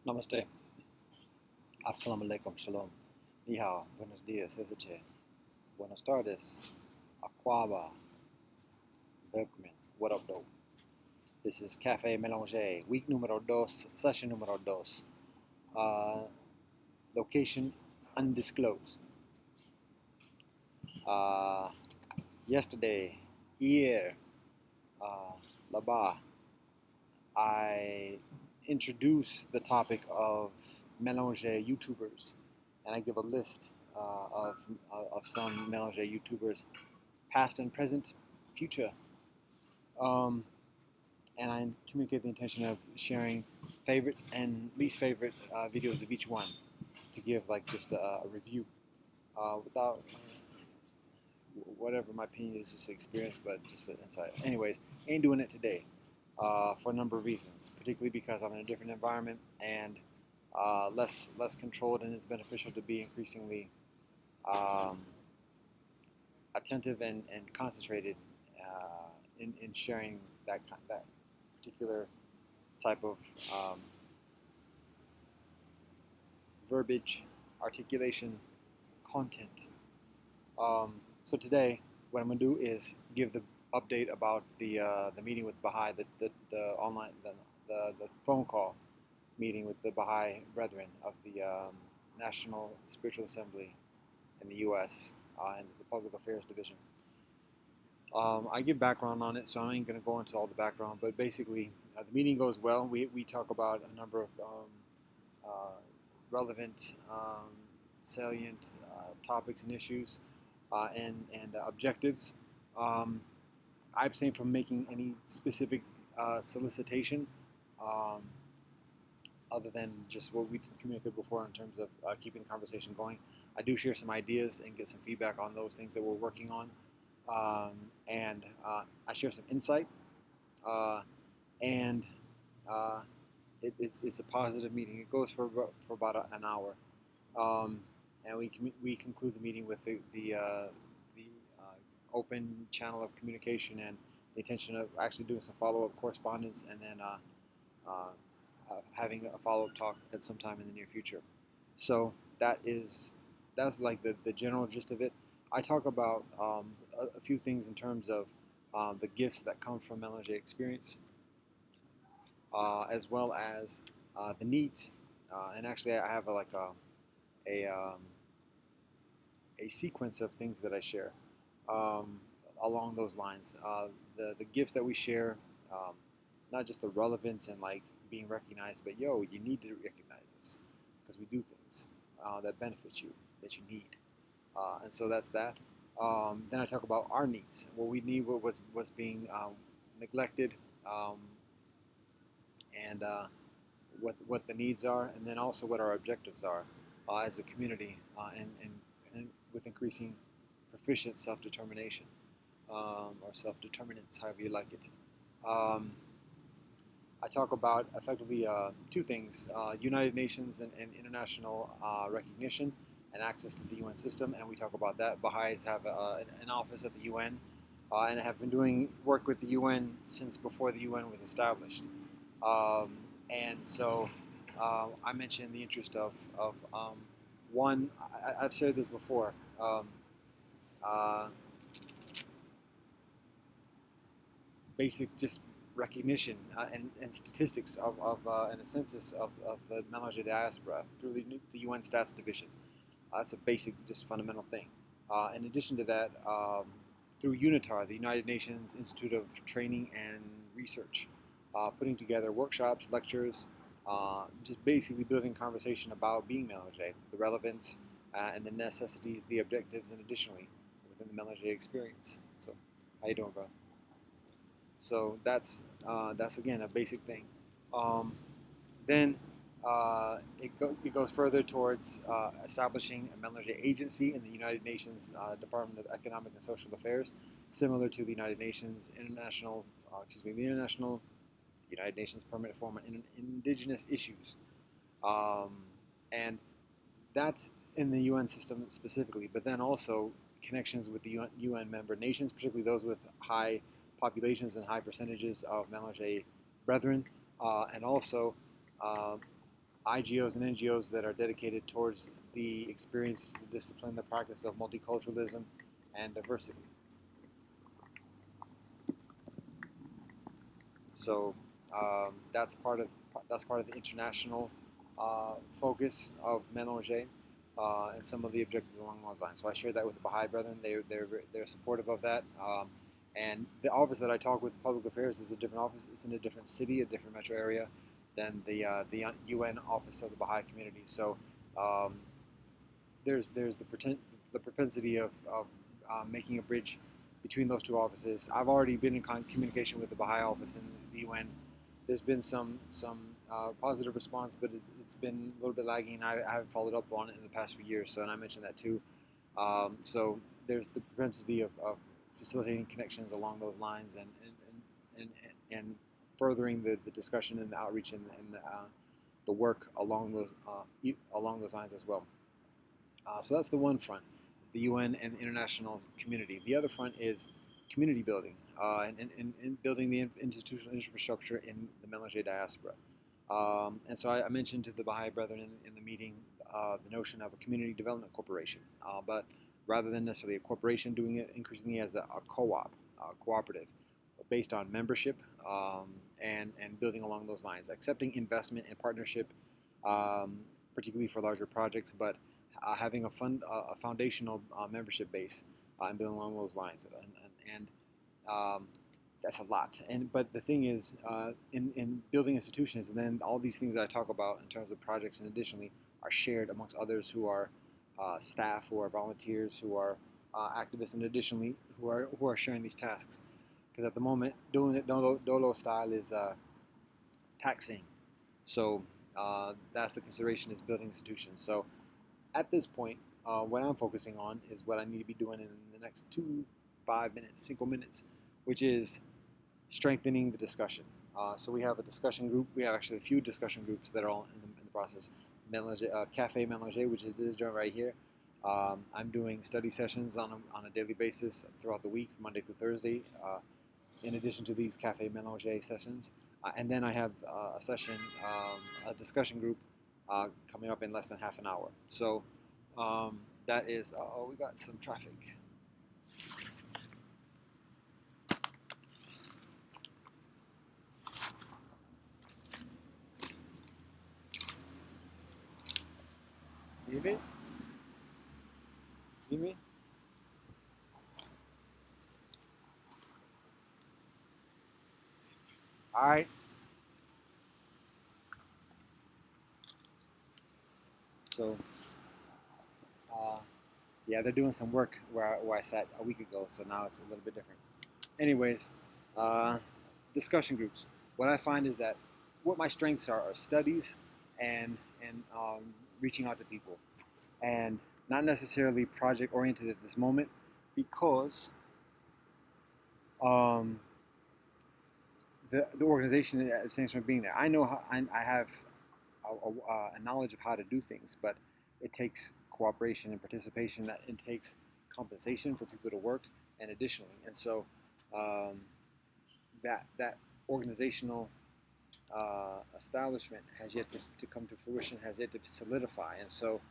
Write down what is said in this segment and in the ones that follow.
Namaste. Assalamu alaikum. Shalom. Ni hao. Buenos dias. Ezeche. Buenas tardes. Aquaba. Berkman. What up, though? This is Cafe Melange. Week numero dos. Session numero dos. Location undisclosed. Uh, Yesterday, hier, là-bas, I introduce the topic of melange YouTubers, and I give a list of some melange YouTubers, past and present, future, um, and I communicate the intention of sharing favorites and least favorite videos of each one to give like just a review without whatever my opinion is, just experience, but just an insight. Anyways, ain't doing it today. For a number of reasons, particularly because I'm in a different environment and less controlled, and it's beneficial to be increasingly um, attentive and concentrated in sharing that particular type of verbiage, articulation, content. So today, what I'm going to do is give the update about the meeting with Baha'i, the online the phone call meeting with the Baha'i Brethren of the National Spiritual Assembly in the U.S. And the Public Affairs Division. I give background on it, so I ain't going to go into all the background, but basically the meeting goes well. We talk about a number of relevant, salient topics and issues and objectives. I abstain from making any specific solicitation um, other than just what we communicated before in terms of keeping the conversation going. I do share some ideas and get some feedback on those things that we're working on. And I share some insight, and it's a positive meeting. It goes for about an hour, and we conclude the meeting with the open channel of communication and the intention of actually doing some follow-up correspondence, and then having a follow-up talk at some time in the near future. So that's like the general gist of it. I talk about a few things in terms of the gifts that come from melange experience, as well as the needs. And actually, I have a, um, a sequence of things that I share um, along those lines. The gifts that we share, not just the relevance and like being recognized, but yo, you need to recognize this because we do things that benefit you, that you need. And so that's that. Then I talk about our needs, what we need, what's being neglected, um, and what the needs are, and then also what our objectives are as a community, and with increasing proficient self-determination or self-determinance, however you like it. I talk about effectively two things: United Nations and international recognition and access to the UN system, and we talk about that. Baha'is have an office at the UN, and have been doing work with the UN since before the UN was established. Um, and so I mentioned the interest of one. I've shared this before. Uh, Basic just recognition and statistics and a census of the melange diaspora through the UN Stats Division. That's a basic, just fundamental thing. In addition to that, through UNITAR, the United Nations Institute of Training and Research, putting together workshops, lectures, just basically building conversation about being melange, the relevance and the necessities, the objectives, and additionally within the melange experience. So, how you doing, bro? So that's again a basic thing. Um, then it goes further towards establishing a melange agency in the United Nations Department of Economic and Social Affairs, similar to the United Nations the International United Nations Permanent Forum on Indigenous Issues, um, and that's in the UN system specifically. But then also connections with the UN member nations, particularly those with high populations and high percentages of melange brethren, and also uh, IGOs and NGOs that are dedicated towards the experience, the discipline, the practice of multiculturalism and diversity. So that's part of the international focus of Mélanger and some of the objectives along those lines. So I shared that with the Baha'i Brethren. They're supportive of that. And the office that I talk with, Public Affairs, is a different office. It's in a different city, a different metro area than the UN office of the Baha'i community. So um, there's the propensity of making a bridge between those two offices. I've already been in communication with the Baha'i office in the UN. There's been some positive response, but it's been a little bit lagging. I haven't followed up on it in the past few years, so and I mentioned that too. So there's the propensity of facilitating connections along those lines and furthering the discussion and the outreach and the work along those lines as well. So that's the one front, the UN and the international community. The other front is community building and building the institutional infrastructure in the Mélanger diaspora. And so I mentioned to the Baha'i Brethren in the meeting the notion of a community development corporation, but rather than necessarily a corporation, doing it increasingly as a co-op, cooperative, based on membership and building along those lines, accepting investment and partnership, particularly for larger projects, but having a foundational membership base and building along those lines, and that's a lot. But the thing is, in building institutions, and then all these things that I talk about in terms of projects, and additionally, are shared amongst others who are staff, who are volunteers, who are activists, and additionally who are sharing these tasks. Because at the moment, doing it dolo style is taxing. So that's the consideration, is building institutions. So at this point, what I'm focusing on is what I need to be doing in the next 5 minutes, single minutes, which is strengthening the discussion. So we have a discussion group. We have actually a few discussion groups that are all in the process. Cafe Mélanger, which is this joint right here. I'm doing study sessions on a daily basis throughout the week, Monday through Thursday, in addition to these Cafe Mélanger sessions. And then I have a session, a discussion group coming up in less than half an hour. So that is, we got some traffic. You hear me? You hear me? All right. So, yeah, they're doing some work where I sat a week ago, so now it's a little bit different. Anyways, uh, discussion groups. What I find is that what my strengths are studies and reaching out to people, and not necessarily project oriented at this moment, because um, the organization abstains from being there. I know how, I have a knowledge of how to do things, but it takes cooperation and participation. That it takes compensation for people to work, and additionally, and so um, that organizational establishment has yet to come to fruition, has yet to solidify. And so,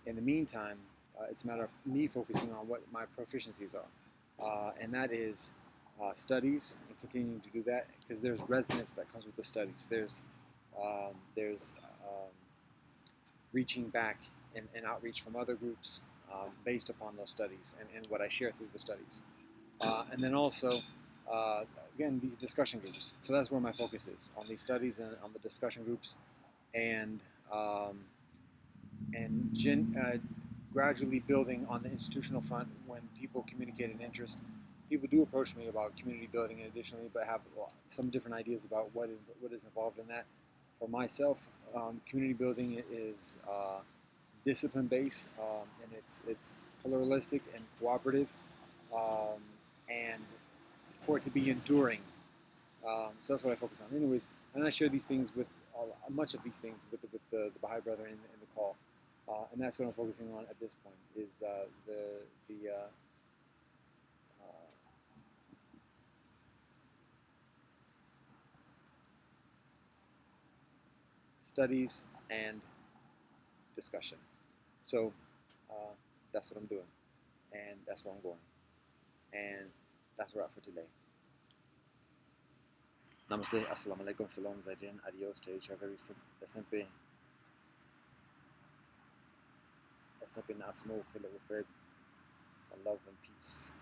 in the meantime, it's a matter of me focusing on what my proficiencies are, and that is studies, and continuing to do that, because there's resonance that comes with the studies. There's reaching back and outreach from other groups based upon those studies and what I share through the studies. And then also, uh, again, these discussion groups. So that's where my focus is, on these studies and on the discussion groups, and um, gradually building on the institutional front. When people communicate an interest, people do approach me about community building, and additionally, but have some different ideas about what is involved in that. For myself, community building is discipline based, and it's pluralistic and cooperative, um, and for it to be enduring. So that's what I focus on. Anyways, and I share these things with much of these things with the Baha'i Brethren in the call, and that's what I'm focusing on at this point, is the studies and discussion. So that's what I'm doing, and that's where I'm going, and that's a wrap for today. Namaste, assalamu alaikum, shalom, zaijian, adios, sempre, sempre na asmo, feel it with love and peace.